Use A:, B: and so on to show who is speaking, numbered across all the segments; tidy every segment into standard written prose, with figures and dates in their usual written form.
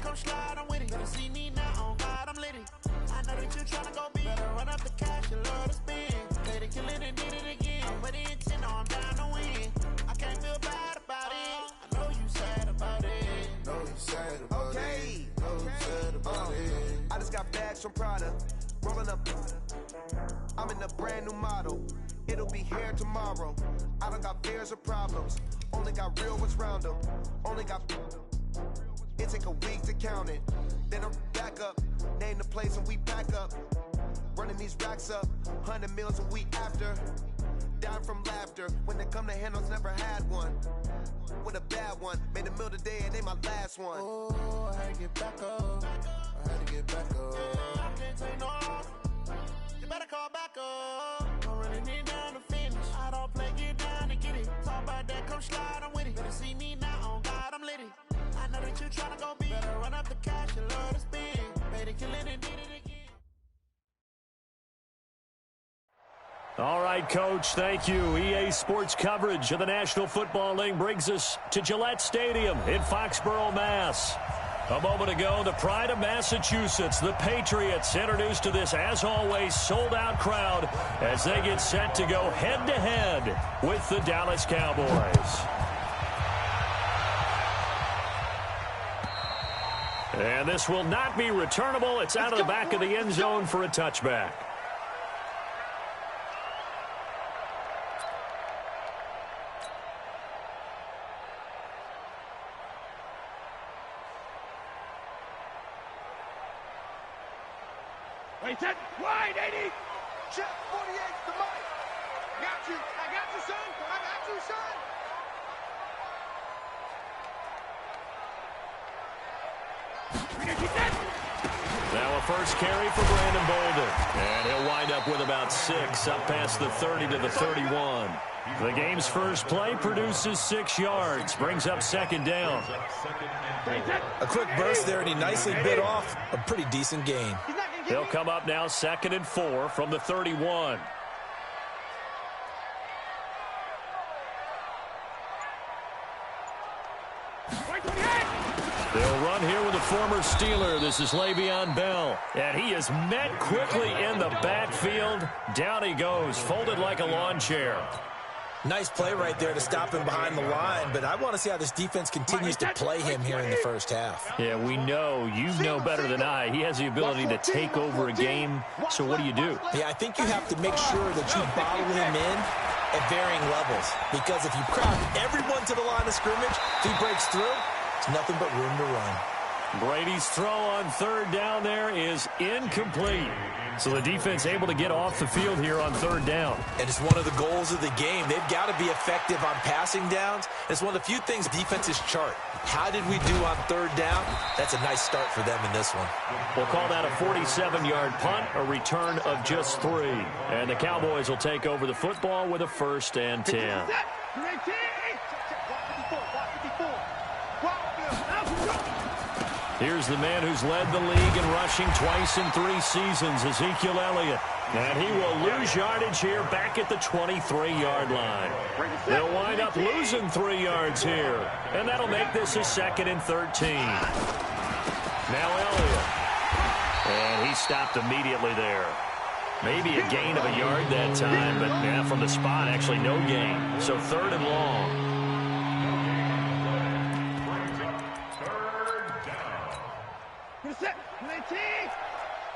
A: come slide, I'm with it. Better see me now, on God, I'm litty. I know that you tryna go big. Better run up the cash, you love to spend. Played it, kill it, and did it again. But the intent, no, I'm down to win. I can't feel bad about it. I know you sad about it.
B: Know you sad about it. Know you sad about it.
C: I just got bags from Prada. Rolling up. I'm in a brand new model. It'll be here tomorrow. I don't got fears or problems. Only got real ones round them. Only got. It take a week to count it. Then I'm back up. Name the place and we back up. Running these racks up. 100 meals a week after. Down from laughter. When it come to handles, never had one. With a bad one. Made a meal today and they my last one.
B: Oh, I had to get back up. I had to get back up.
A: I can't take no loss. You better call back up. I'm running it down to finish. I don't play, get down to get it. Talk about that, come slide, I'm with it. Better see me now, on God, I'm litty. I know that you tryna go big. Better run up the cash, you love to spend. Made it, kill it, and did it again.
D: All right, Coach, thank you. EA Sports coverage of the National Football League brings us to Gillette Stadium in Foxborough, Mass. A moment ago, the pride of Massachusetts, the Patriots, introduced to this, as always, sold-out crowd as they get set to go head-to-head with the Dallas Cowboys. And this will not be returnable. It's out of the back of the end zone for a touchback.
E: Set, wide, 80. Check, 48, the mic. Got you. I got you, son. I got you, son.
D: Now a first carry for Brandon Bolden. And he'll wind up with about 6 up past the 30 to the 31. The game's first play produces 6 yards. Brings up second down.
F: A quick burst there, and he nicely bit off a pretty decent gain.
D: They'll come up now 2nd and 4 from the 31. They'll run here with a former Steeler. This is Le'Veon Bell. And he is met quickly in the backfield. Down he goes, folded like a lawn chair.
F: Nice play right there to stop him behind the line, but I want to see how this defense continues to play him here in the first half.
D: Yeah, we know, you know better than I, he has the ability to take over a game, so what do you do?
F: Yeah, I think you have to make sure that you bottle him in at varying levels, because if you crowd everyone to the line of scrimmage, if he breaks through, it's nothing but room to run.
D: Brady's throw on 3rd down there is incomplete. So the defense able to get off the field here on 3rd down.
F: And it's one of the goals of the game. They've got to be effective on passing downs. It's one of the few things defenses chart. How did we do on 3rd down? That's a nice start for them in this one.
D: We'll call that a 47-yard punt, a return of just 3. And the Cowboys will take over the football with a 1st and 10. Here's the man who's led the league in rushing twice in 3 seasons, Ezekiel Elliott. And he will lose yardage here back at the 23-yard line. They'll wind up losing 3 yards here. And that'll make this a 2nd and 13. Now Elliott. And he stopped immediately there. Maybe a gain of a yard that time, but yeah, from the spot, actually no gain. So 3rd and long.
E: Set, 19.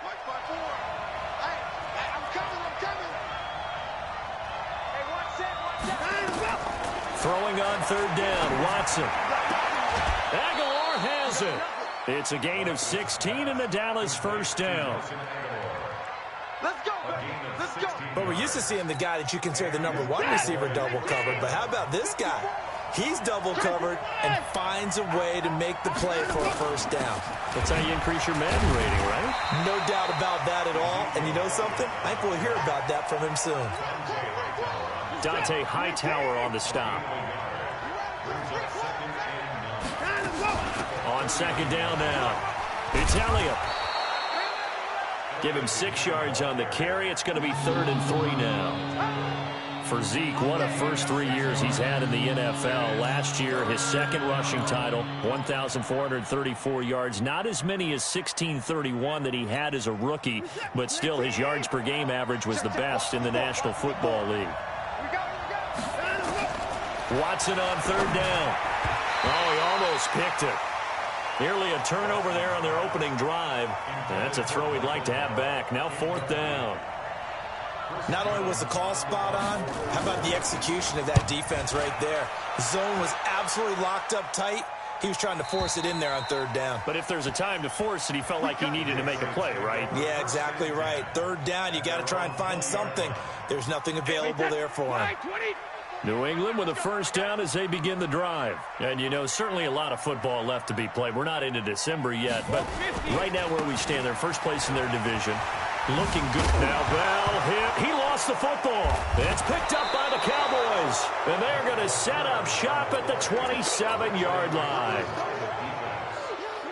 E: March by 4. I'm coming. Hey, one set.
D: Throwing on 3rd down, Watson. Aguilar has it. It's a gain of 16 and the Dallas 1st down.
E: Let's go.
F: But we're used to seeing the guy that you consider the number 1 receiver double covered. But how about this guy? He's double covered and finds a way to make the play for a 1st down.
D: That's how you increase your Madden rating, right?
F: No doubt about that at all. And you know something? I think we'll hear about that from him soon.
D: Dante Hightower on the stop. On 2nd down now. It's Elliott. Give him 6 yards on the carry. It's going to be 3rd and 3 now. for Zeke, what a first 3 years he's had in the NFL. Last year, his second rushing title, 1,434 yards. Not as many as 1,631 that he had as a rookie, but still his yards per game average was the best in the National Football League. Watson on third down. Oh, he almost picked it. Nearly a turnover there on their opening drive. That's a throw he'd like to have back. Now fourth down.
F: Not only was the call spot on, how about the execution of that defense right there? The zone was absolutely locked up tight. He was trying to force it in there on third down.
D: But if there's a time to force it, he felt like he needed to make a play, right?
F: Yeah, exactly right. Third down, you got to try and find something. There's nothing available there for him.
D: New England with a first down as they begin the drive. And, you know, certainly a lot of football left to be played. We're not into December yet, but right now where we stand, they're first place in their division. Looking good. Now Bell hit. He lost the football. It's picked up by the Cowboys. And they're going to set up shop at the 27-yard line.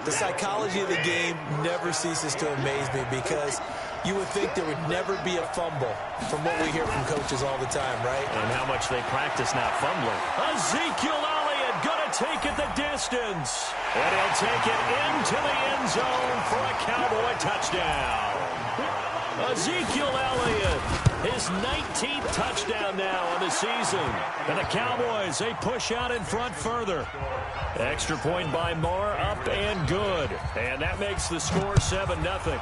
F: The psychology of the game never ceases to amaze me because you would think there would never be a fumble from what we hear from coaches all the time, right?
D: And how much they practice not fumbling. Ezekiel Elliott going to take it the distance. And he'll take it into the end zone for a Cowboy touchdown. Ezekiel Elliott, his 19th touchdown now on the season. And the Cowboys, they push out in front further. Extra point by Moore, up and good. And that makes the score 7-0.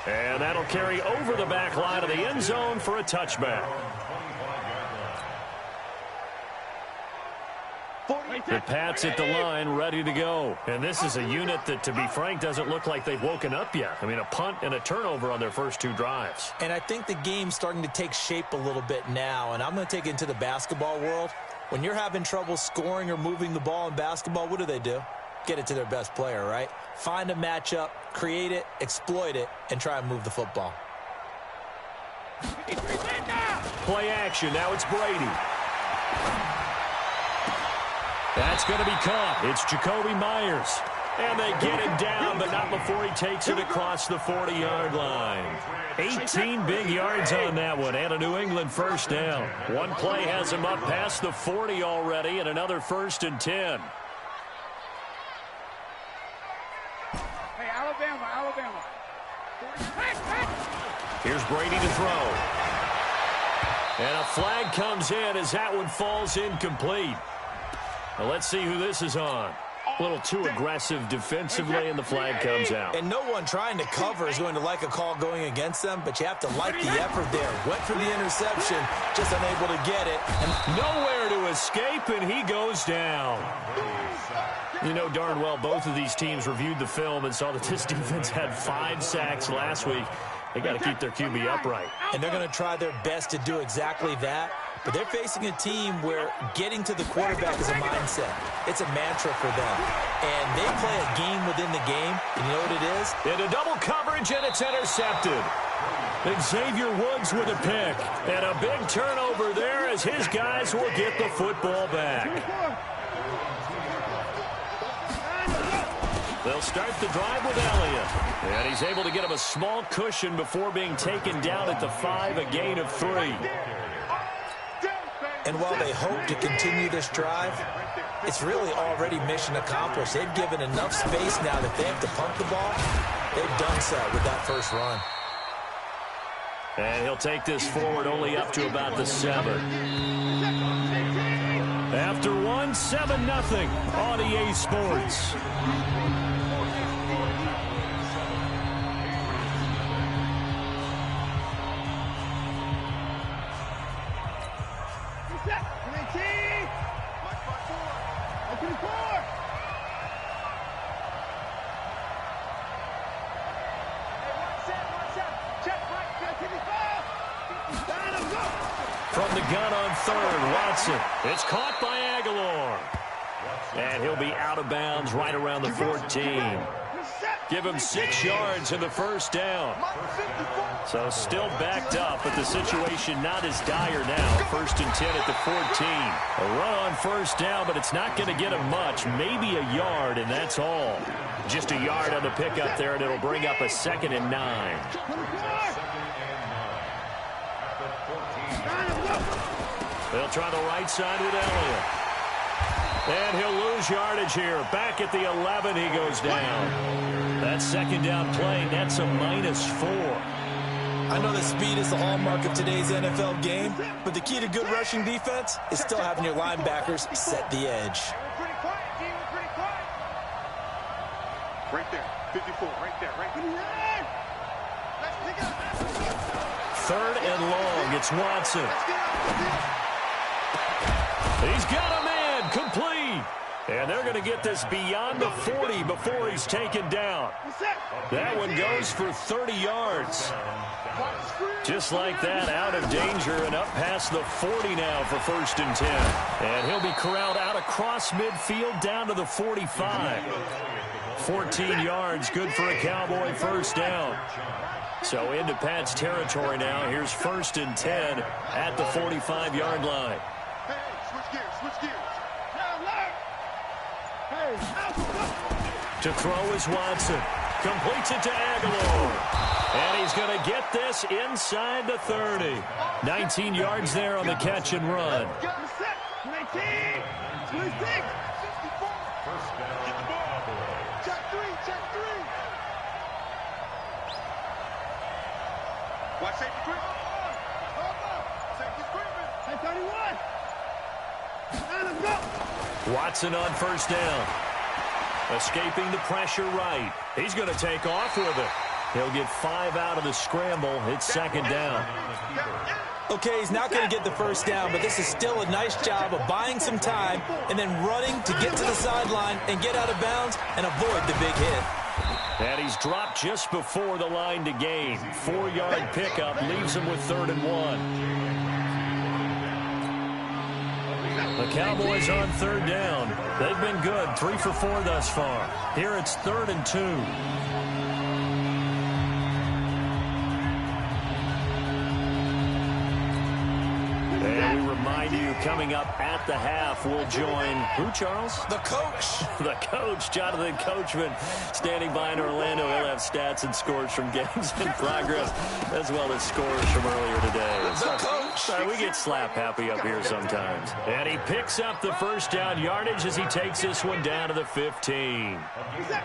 D: And that'll carry over the back line of the end zone for a touchback. The Pats at the line, ready to go. And this is a unit that, to be frank, doesn't look like they've woken up yet. I mean, a punt and a turnover on their first two drives.
F: And I think the game's starting to take shape a little bit now. And I'm going to take it into the basketball world. When you're having trouble scoring or moving the ball in basketball, what do? Get it to their best player, right? Find a matchup, create it, exploit it, and try and move the football.
D: Play action. Now it's Brady. That's going to be caught. It's Jacoby Myers. And they get him down, but not before he takes it across the 40-yard line. 18 big yards on that one, and a New England first down. One play has him up past the 40 already, and another 1st and 10.
E: Hey, Alabama.
D: Here's Brady to throw. And a flag comes in as that one falls incomplete. Now let's see who this is on. A little too aggressive defensively, and the flag comes out.
F: And no one trying to cover is going to like a call going against them, but you have to like the effort there. Went for the interception, just unable to get it.
D: And nowhere to escape, and he goes down. You know darn well both of these teams reviewed the film and saw that this defense had 5 sacks last week. They got to keep their QB upright.
F: And they're going to try their best to do exactly that. But they're facing a team where getting to the quarterback is a mindset. It's a mantra for them. And they play a game within the game. And you know what it is?
D: Into double coverage, and it's intercepted. Xavier Woods with a pick. And a big turnover there as his guys will get the football back. They'll start the drive with Elliott. And he's able to get him a small cushion before being taken down at the 5, a gain of 3.
F: And while they hope to continue this drive, it's really already mission accomplished. They've given enough space now that they have to punt the ball. They've done so with that first run.
D: And he'll take this forward only up to about the 7. After 1, 7-0 on EA Sports. From the gun on third, Watson. It's caught by Aguilar. And he'll be out of bounds right around the 14. Give him 6 yards in the first down. So still backed up, but the situation not as dire now. 1st and 10 at the 14. A run on first down, but it's not going to get him much. Maybe a yard, and that's all. Just a yard on the pickup there, and it'll bring up a 2nd and 9. They'll try the right side with Elliott. And he'll lose yardage here. Back at the 11, he goes down. That second down play, that's a -4.
F: I know that speed is the hallmark of today's NFL game, but the key to good rushing defense is still having your linebackers set the edge.
E: Pretty quiet, G. We're pretty quiet. Right there. 54. Right there. Right there. Let's pick up.
D: Third and long. It's Watson. He's got a man. Complete. And they're going to get this beyond the 40 before he's taken down. That one goes for 30 yards. Just like that, out of danger and up past the 40 now for 1st and 10. And he'll be corralled out across midfield down to the 45. 14 yards, good for a Cowboy first down. So into Pat's territory now. Here's 1st and 10 at the 45-yard line.
E: Hey, switch gears, switch gears.
D: To throw is Watson. Completes it to Aguilar. And he's going to get this inside the 30. 19 yards there on the catch and run.
E: 19, 26. Check three. Watch safety quick. Safety quickman. 31. Let's go.
D: Watson on 1st down. Escaping the pressure right. He's going to take off with it. He'll get 5 out of the scramble. It's 2nd down.
F: Okay, he's not going to get the 1st down, but this is still a nice job of buying some time and then running to get to the sideline and get out of bounds and avoid the big hit.
D: And he's dropped just before the line to gain. 4-yard pickup leaves him with 3rd and 1. The Cowboys on 3rd down. They've been good, 3 for 4 thus far. Here it's 3rd and 2. And we remind you, coming up at the half, we'll join who, Charles?
F: The coach.
D: The coach, Jonathan Coachman, standing by in Orlando. He'll have stats and scores from games in progress, as well as scores from earlier today.
F: The coach.
D: Sorry, we get slap happy up here sometimes. And he picks up the 1st down yardage as he takes this one down to the 15.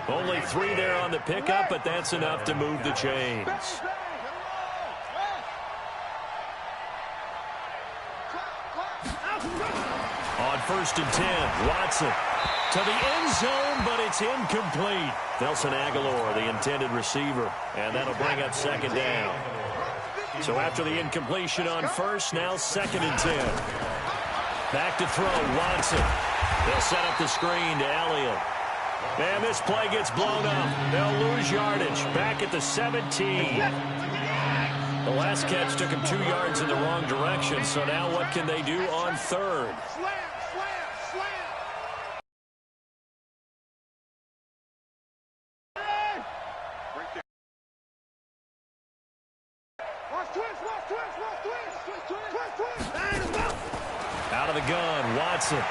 D: Only 3 there on the pickup, but that's enough to move the chains. On 1st and 10, Watson to the end zone, but it's incomplete. Nelson Aguilar, the intended receiver, and that'll bring up 2nd down. So after the incompletion on 1st, now 2nd and 10. Back to throw, Watson. They'll set up the screen to Elliott. And this play gets blown up. They'll lose yardage. Back at the 17. The last catch took him 2 yards in the wrong direction, so now what can they do on 3rd? Out of the gun, Watson.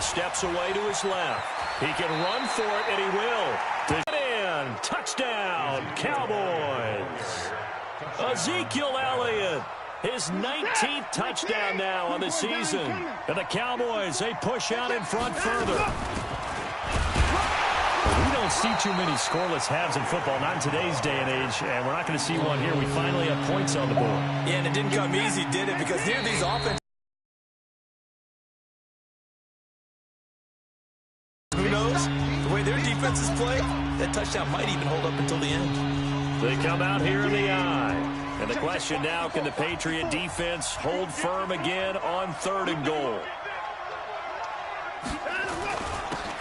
D: Steps away to his left. He can run for it, and he will. Touchdown, Cowboys. Ezekiel Elliott, his 19th touchdown now on the season. And the Cowboys, they push out in front further. We don't see too many scoreless halves in football, not in today's day and age, and we're not going to see one here. We finally have points on the board.
F: Yeah, and it didn't come easy, did it? Because near these offenses, who knows? The way their defenses play, that touchdown might even hold up until the end.
D: They come out here in the eye. And the question now, can the Patriot defense hold firm again on 3rd and goal?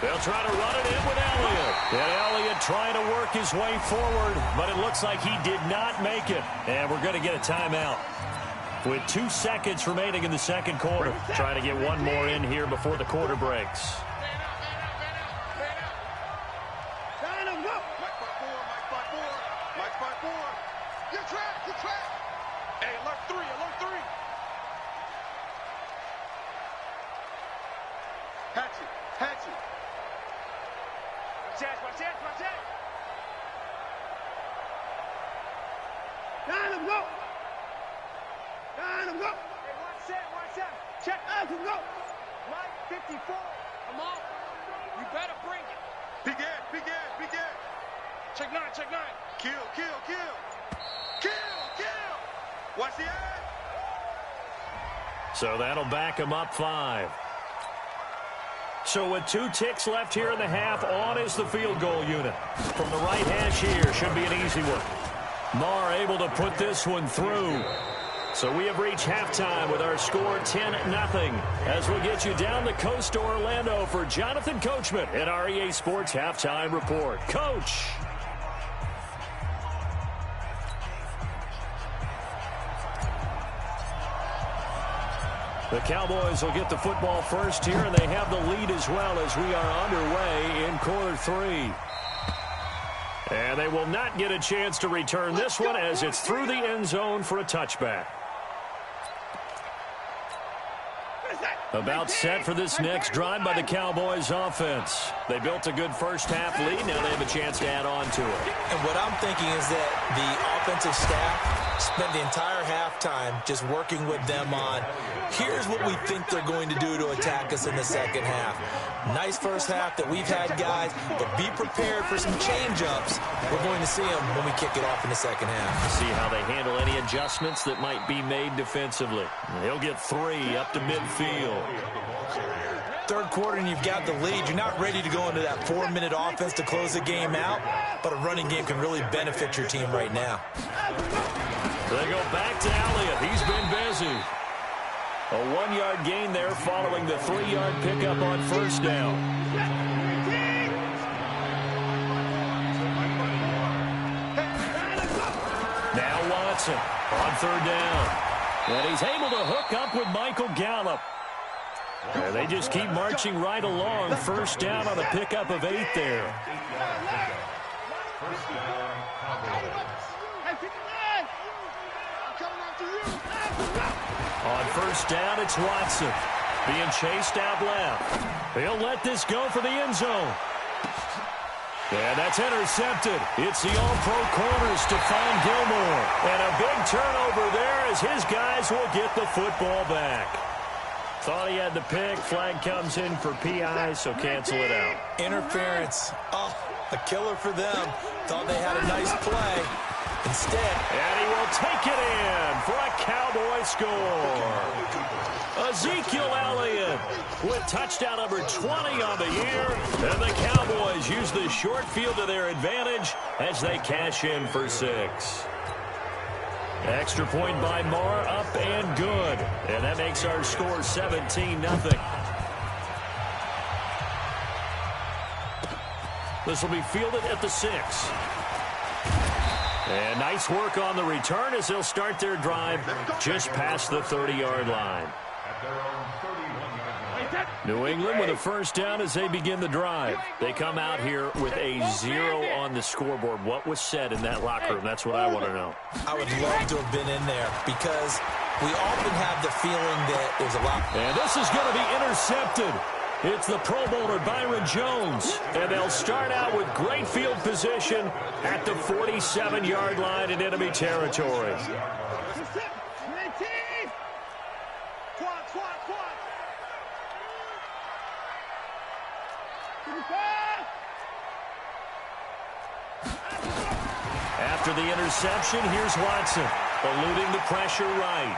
D: They'll try to run it in with Elliott. And Elliott trying to work his way forward, but it looks like he did not make it. And we're going to get a timeout. With 2 seconds remaining in the 2nd quarter. Trying to get one more in here before the quarter breaks.
E: Watch out. Check. Go. Right, 54. Come on. You better bring it. Begin. Check nine. Kill. Watch the eye.
D: So that'll back him up 5. So with 2 ticks left here in the half, on is the field goal unit. From the right hash here, should be an easy one. Marr able to put this one through. So we have reached halftime with our score 10-0. As we'll get you down the coast to Orlando for Jonathan Coachman at our EA Sports Halftime Report. Coach. The Cowboys will get the football first here, and they have the lead as well as we are underway in quarter 3. And they will not get a chance to return this one as it's through the end zone for a touchback. About set for this next drive by the Cowboys offense. They built a good first-half lead. Now they have a chance to add on to it.
F: And what I'm thinking is that the offensive staff spent the entire halftime just working with them on, here's what we think they're going to do to attack us in the second half. Nice first half that we've had, guys, but be prepared for some change-ups. We're going to see them when we kick it off in the second half.
D: See how they handle any adjustments that might be made defensively. He'll get 3 up to midfield.
F: Third quarter and you've got the lead. You're not ready to go into that 4-minute offense to close the game out, but a running game can really benefit your team right now.
D: They go back to Elliott. He's been busy. A 1-yard gain there following the 3-yard pickup on first down. Now Watson on third down. And he's able to hook up with Michael Gallup. And they just keep marching right along. First down on a pickup of 8 there. On first down, it's Watson. Being chased out left. They'll let this go for the end zone. And that's intercepted. It's the all-pro corner, Stephon Gilmore. And a big turnover there as his guys will get the football back. Thought he had the pick. Flag comes in for PI, so cancel it out.
F: Interference. Oh, a killer for them. Thought they had a nice play. Instead.
D: And he will take it in for a Cowboy score. Ezekiel Elliott with touchdown number 20 on the year. And the Cowboys use the short field to their advantage as they cash in for 6. Extra point by Marr, up and good. And that makes our score 17-0. This will be fielded at the 6. And nice work on the return as they'll start their drive just past the 30-yard line. New England with a first down as they begin the drive. They come out here with a 0 on the scoreboard. What was said in that locker room? That's what I want to know.
F: I would love to have been in there because we often have the feeling that there's a lot.
D: And this is going to be intercepted. It's the Pro Bowler Byron Jones. And they'll start out with great field position at the 47-yard line in enemy territory. After the interception, here's Watson, eluding the pressure right.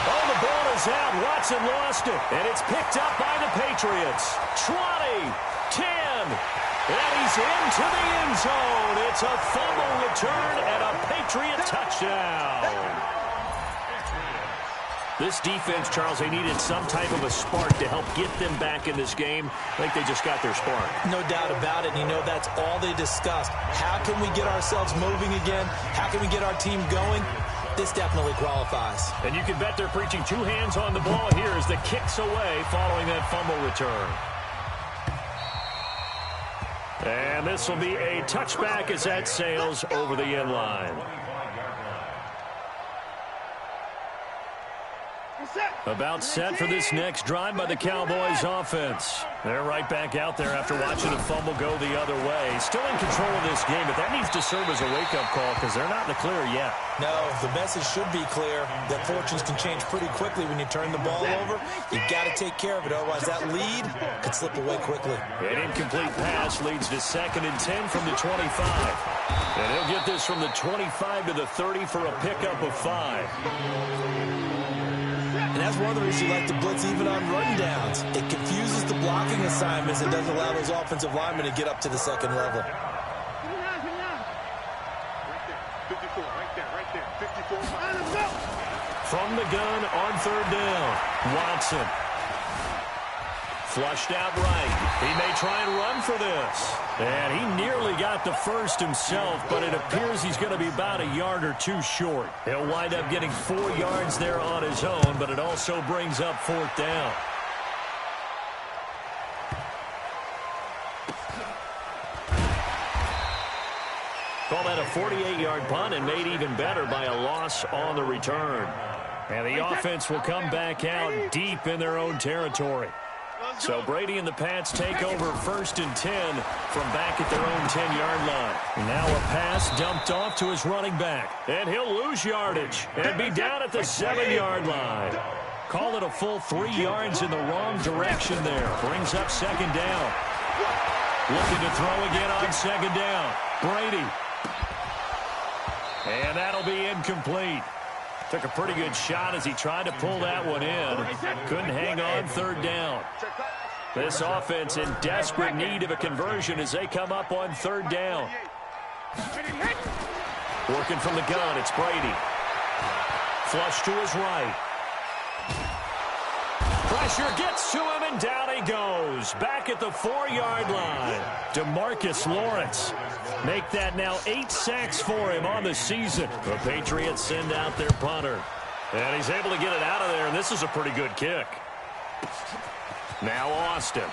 D: Oh, the ball is out. Watson lost it, and it's picked up by the Patriots. 20, 10, and he's into the end zone. It's a fumble return and a Patriot touchdown. This defense, Charles, they needed some type of a spark to help get them back in this game. I think they just got their spark.
F: No doubt about it. And you know, that's all they discussed. How can we get ourselves moving again? How can we get our team going? This definitely qualifies.
D: And you can bet they're preaching 2 hands on the ball here as the kick's away following that fumble return. And this will be a touchback as that sails over the end line.
E: Set.
D: About set for this next drive by the Cowboys offense. They're right back out there after watching a fumble go the other way. Still in control of this game, but that needs to serve as a wake-up call because they're not in the clear yet.
F: No, the message should be clear that fortunes can change pretty quickly when you turn the ball over. You got to take care of it, otherwise that lead could slip away quickly.
D: An incomplete pass leads to 2nd and 10 from the 25. And he'll get this from the 25 to the 30 for a pickup of 5.
F: And that's one of the reasons you like to blitz even on run downs. It confuses the blocking assignments and doesn't allow those offensive linemen to get up to the second level.
E: Right there. 54.
D: From the gun on 3rd down, Watson. Flushed out right. He may try and run for this. And he nearly got the first himself, but it appears he's going to be about a yard or 2 short. He'll wind up getting 4 yards there on his own, but it also brings up 4th down. Call that a 48-yard punt and made even better by a loss on the return. And the offense will come back out deep in their own territory. So Brady and the Pats take over 1st and 10 from back at their own 10-yard line. Now a pass dumped off to his running back. And he'll lose yardage and be down at the 7-yard line. Call it a full 3 yards in the wrong direction there. Brings up 2nd down. Looking to throw again on 2nd down. Brady. And that'll be incomplete. Took a pretty good shot as he tried to pull that one in. Couldn't hang on 3rd down. This offense in desperate need of a conversion as they come up on 3rd down. Working from the gun, it's Brady. Flush to his right. Pressure gets to him, and down he goes. Back at the 4-yard line. DeMarcus Lawrence. Make that now 8 sacks for him on the season. The Patriots send out their punter. And he's able to get it out of there, and this is a pretty good kick. Now Austin.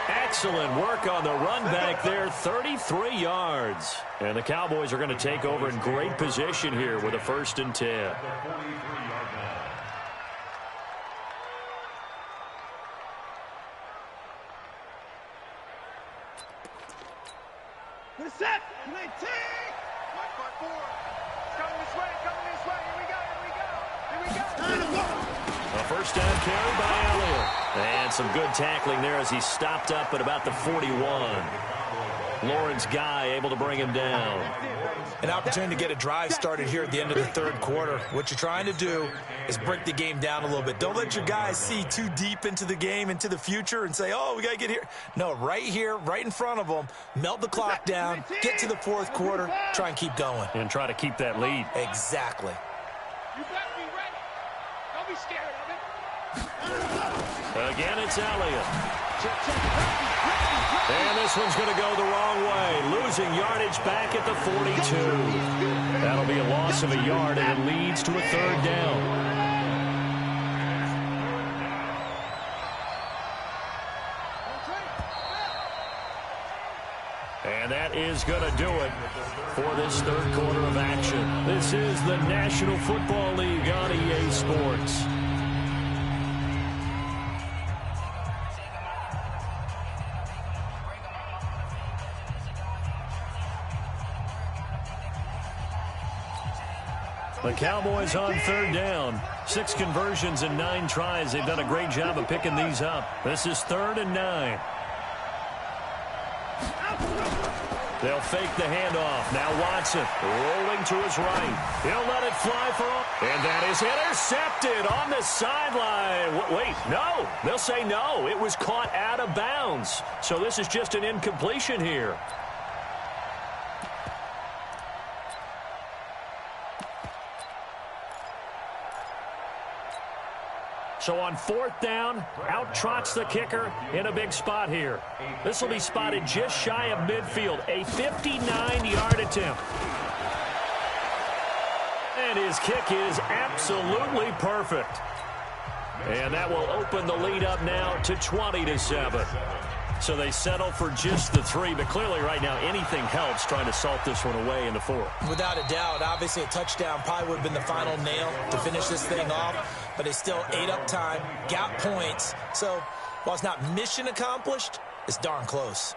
D: Excellent work on the run back there, 33 yards. And the Cowboys are going to take over in great position here with a 1st and 10.
E: Good set. Play team. Right foot forward. It's coming this way. Here we go.
D: A 1st down carry by Elliott. And some good tackling there as he stopped up at about the 41. Lawrence Guy able to bring him down.
F: An opportunity to get a drive started here at the end of the 3rd quarter. What you're trying to do is break the game down a little bit. Don't let your guys see too deep into the game, into the future, and say, oh, we got to get here. No, right here, right in front of them, melt the clock down, get to the 4th quarter, try and keep going.
D: And try to keep that lead.
F: Exactly.
E: You better be ready. Don't be scared of it.
D: Again, it's Elliott. And this one's going to go the wrong way. Losing yardage back at the 42. That'll be a loss of a yard, and it leads to a 3rd down. And that is going to do it for this 3rd quarter of action. This is the National Football League on EA Sports. The Cowboys on 3rd down. 6 conversions and 9 tries. They've done a great job of picking these up. This is 3rd and 9. They'll fake the handoff. Now Watson rolling to his right. He'll let it fly for all. And that is intercepted on the sideline. Wait, no. They'll say no. It was caught out of bounds. So this is just an incompletion here. So on 4th down, out trots the kicker in a big spot here. This will be spotted just shy of midfield. A 59-yard attempt. And his kick is absolutely perfect. And that will open the lead up now to 20-7. So they settle for just the 3, but clearly right now anything helps trying to salt this one away in the 4th.
F: Without a doubt, obviously a touchdown probably would have been the final nail to finish this thing off, but they still ate up time, got points. So while it's not mission accomplished, it's darn close.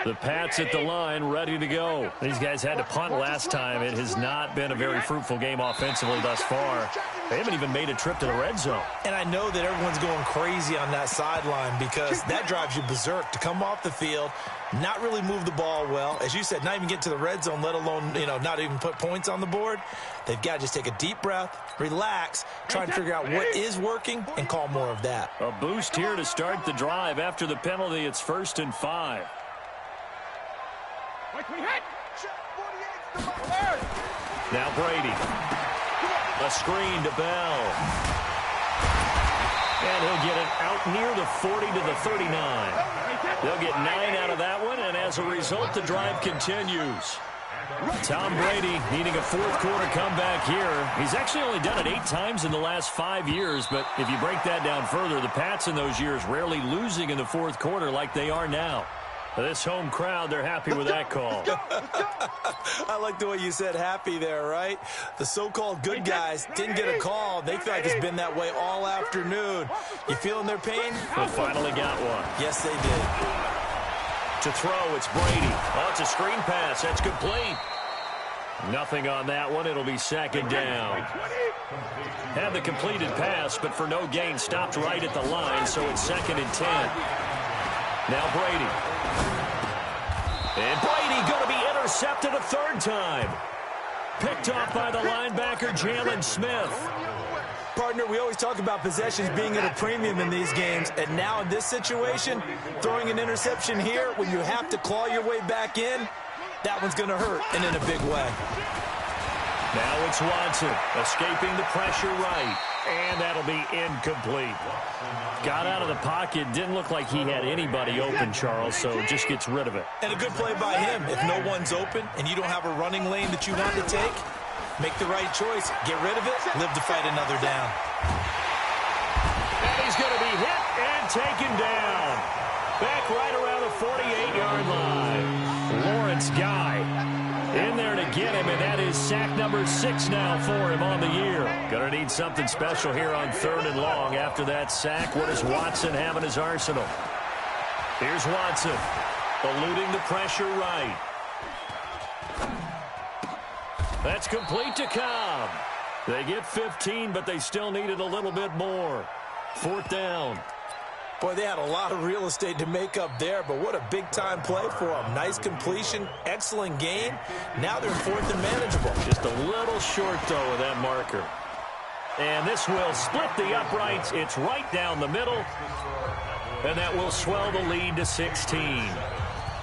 D: The Pats at the line, ready to go. These guys had to punt last time. It has not been a very fruitful game offensively thus far. They haven't even made a trip to the red zone.
F: And I know that everyone's going crazy on that sideline because that drives you berserk to come off the field, not really move the ball well. As you said, not even get to the red zone, let alone, not even put points on the board. They've got to just take a deep breath, relax, try and figure out what is working, and call more of that.
D: A boost here to start the drive. After the penalty, it's 1st and 5. Now Brady. A screen to Bell. And he'll get it out near the 40 to the 39. They'll get 9 out of that one, and as a result, the drive continues. Tom Brady needing a 4th quarter comeback here. He's actually only done it 8 times in the last 5 years, but if you break that down further, the Pats in those years rarely losing in the 4th quarter like they are now. This home crowd, they're happy with that call.
F: I like the way you said happy there, right? The so-called good guys didn't get a call. They feel like it's been that way all afternoon. You feeling their pain?
D: They finally got one.
F: Yes, they did.
D: To throw, it's Brady. Oh, it's a screen pass. That's complete. Nothing on that one. It'll be 2nd down. Had the completed pass, but for no gain, stopped right at the line, so it's 2nd and 10. Now Brady. And Brady going to be intercepted a 3rd time. Picked off by the linebacker, Jalen Smith.
F: Partner, we always talk about possessions being at a premium in these games, and now in this situation, throwing an interception here when you have to claw your way back in, that one's going to hurt, and in a big way.
D: Now it's Watson, escaping the pressure right, and that'll be incomplete. Got out of the pocket, didn't look like he had anybody open, Charles, so just gets rid of it.
F: And a good play by him. If no one's open and you don't have a running lane that you want to take, make the right choice, get rid of it, live to fight another down.
D: And he's going to be hit and taken down. Back right around the 48-yard line. Lawrence Guy in there to get him, and that is sack number 6 now for him on the year. Going to need something special here on 3rd and long. After that sack, what does Watson have in his arsenal? Here's Watson, eluding the pressure right. That's complete to Cobb. They get 15, but they still needed a little bit more. 4th down.
F: Boy, they had a lot of real estate to make up there, but what a big-time play for them. Nice completion, excellent game. Now they're in 4th and manageable.
D: Just a little short, though, of that marker. And this will split the uprights. It's right down the middle. And that will swell the lead to 16.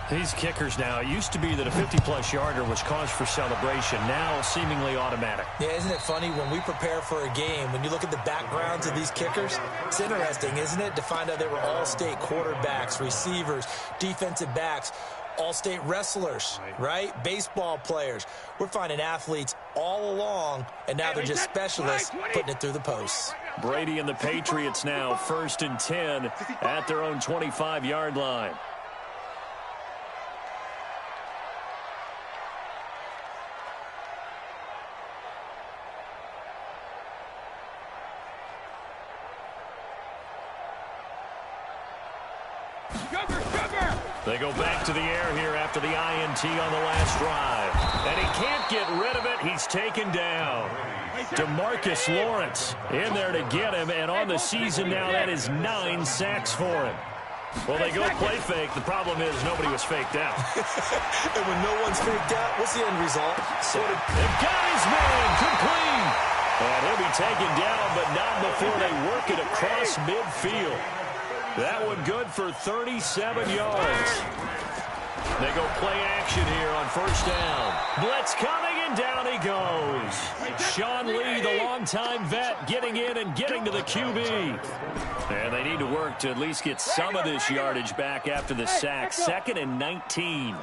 D: These kickers now, it used to be that a 50-plus yarder was cause for celebration. Now seemingly automatic.
F: Yeah, isn't it funny when we prepare for a game, when you look at the backgrounds of these kickers, it's interesting, isn't it, to find out they were all-state quarterbacks, receivers, defensive backs, all-state wrestlers, right? Baseball players. We're finding athletes all along, and now they're just specialists putting it through the posts.
D: Brady and the Patriots now 1st and 10 at their own 25-yard line. They go back to the air here after the INT on the last drive. And he can't get rid of it. He's taken down. DeMarcus Lawrence in there to get him. And on the season now, that is 9 sacks for him. Well, they go play fake. The problem is nobody was faked out.
F: And when no one's faked out, what's the end result?
D: They've got his man complete. And he'll be taken down, but not before they work it across midfield. That one good for 37 yards. They go play action here on 1st down. Blitz coming, and down he goes. Sean Lee, the longtime vet, getting in and getting to the QB. And they need to work to at least get some of this yardage back after the sack. 2nd and 19.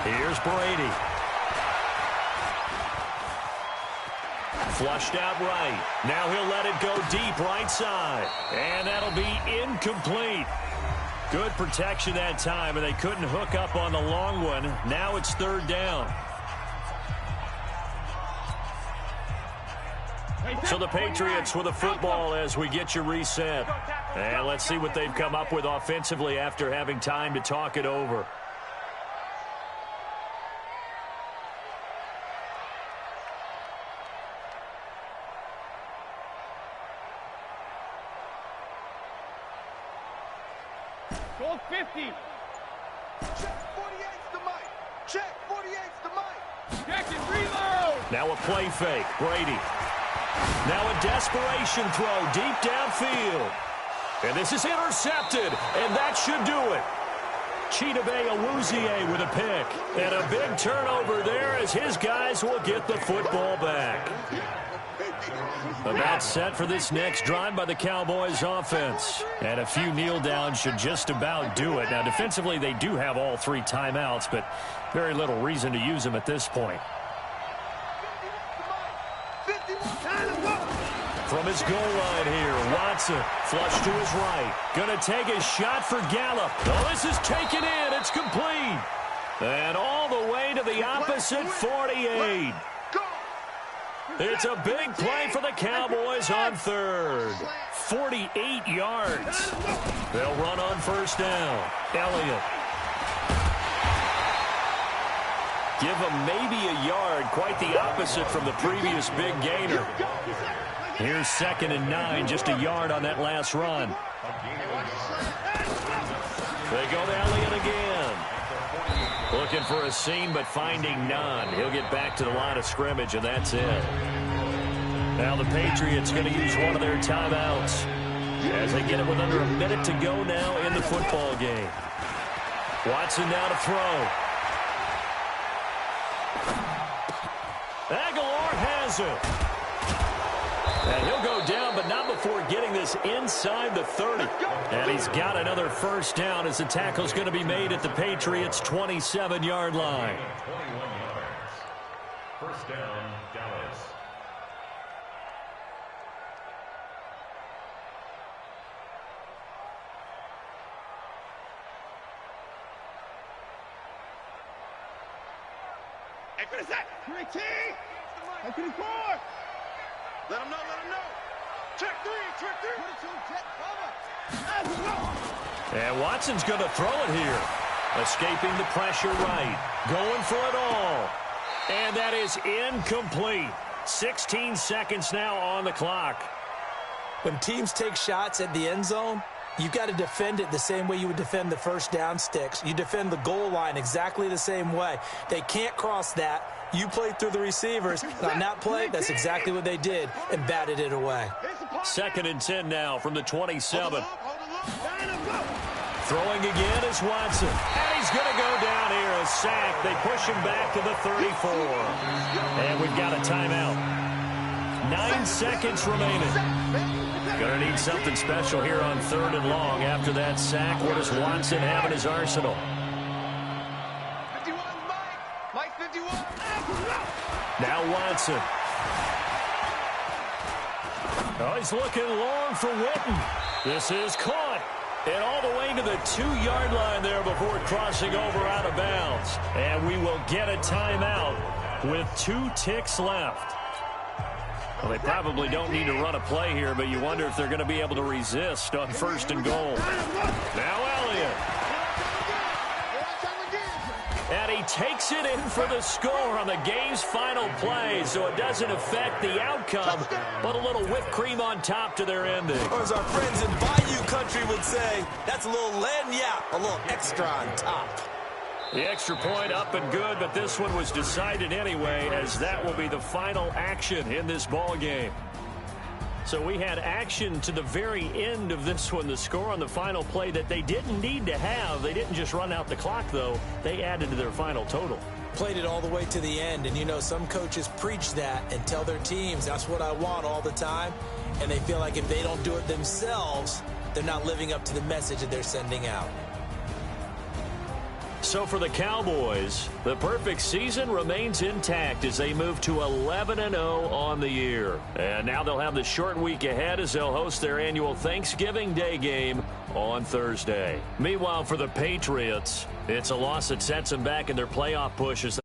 D: Here's Brady. Flushed out right. Now he'll let it go deep right side. And that'll be incomplete. Good protection that time, and they couldn't hook up on the long one. Now it's third down. So the Patriots with the football as we get you reset. And let's see what they've come up with offensively after having time to talk it over.
E: Go 50.
C: Check 48's the mic. Check 48's the mic.
E: Check and reload.
D: Now a play fake. Brady. Now a desperation throw deep downfield. And this is intercepted, and that should do it. Chidobe Awuzie with a pick. And a big turnover there as his guys will get the football back. About set for this next drive by the Cowboys offense. And a few kneel downs should just about do it. Now, defensively, they do have all 3 timeouts, but very little reason to use them at this point. From his goal line here, Watson, flush to his right. Gonna take a shot for Gallup. Oh, this is taken in. It's complete. And all the way to the opposite 48. It's a big play for the Cowboys on third. 48 yards. They'll run on first down. Elliott. Give them maybe a yard, quite the opposite from the previous big gainer. Here's 2nd and 9, just a yard on that last run. They go to Elliott again. Looking for a seam, but finding none. He'll get back to the line of scrimmage, and that's it. Now the Patriots going to use one of their timeouts as they get it with under a minute to go now in the football game. Watson now to throw. Aguilar has it. And he'll go down, but not before getting this inside the 30. And he's got another first down as the tackle's going to be made at the Patriots' 27-yard line.
G: 21 yards. First down, Dallas.
E: Hey, what is that? 3T. Hey, 24. Let him know, let him know. Check 3, check 3. 22, check cover.
D: And Watson's going to throw it here. Escaping the pressure right. Going for it all. And that is incomplete. 16 seconds now on the clock.
F: When teams take shots at the end zone, you've got to defend it the same way you would defend the first down sticks. You defend the goal line exactly the same way. They can't cross that. You played through the receivers. And on that play, that's exactly what they did and batted it away.
D: 2nd and 10 now from the 27. Throwing again is Watson. And he's going to go down here. A sack. They push him back to the 34. And we've got a timeout. 9 seconds remaining. Going to need something special here on 3rd and long. After that sack, what does Watson have in his arsenal?
E: 51, Mike 51.
D: Now Watson. Oh, he's looking long for Witten. This is caught. And all the way to the 2-yard line there before crossing over out of bounds. And we will get a timeout with 2 ticks left. Well, they probably don't need to run a play here, but you wonder if they're going to be able to resist on 1st and goal. Now Elliott. And he takes it in for the score on the game's final play, so it doesn't affect the outcome, but a little whipped cream on top to their ending.
F: Or as our friends in Bayou country would say, that's a little lagniappe, a little extra on top.
D: The extra point up and good, but this one was decided anyway, as that will be the final action in this ball game. So we had action to the very end of this one, the score on the final play that they didn't need to have. They didn't just run out the clock, though. They added to their final total.
F: Played it all the way to the end, and you know some coaches preach that and tell their teams, that's what I want all the time, and they feel like if they don't do it themselves, they're not living up to the message that they're sending out.
D: So for the Cowboys, the perfect season remains intact as they move to 11-0 on the year. And now they'll have the short week ahead as they'll host their annual Thanksgiving Day game on Thursday. Meanwhile, for the Patriots, it's a loss that sets them back in their playoff pushes.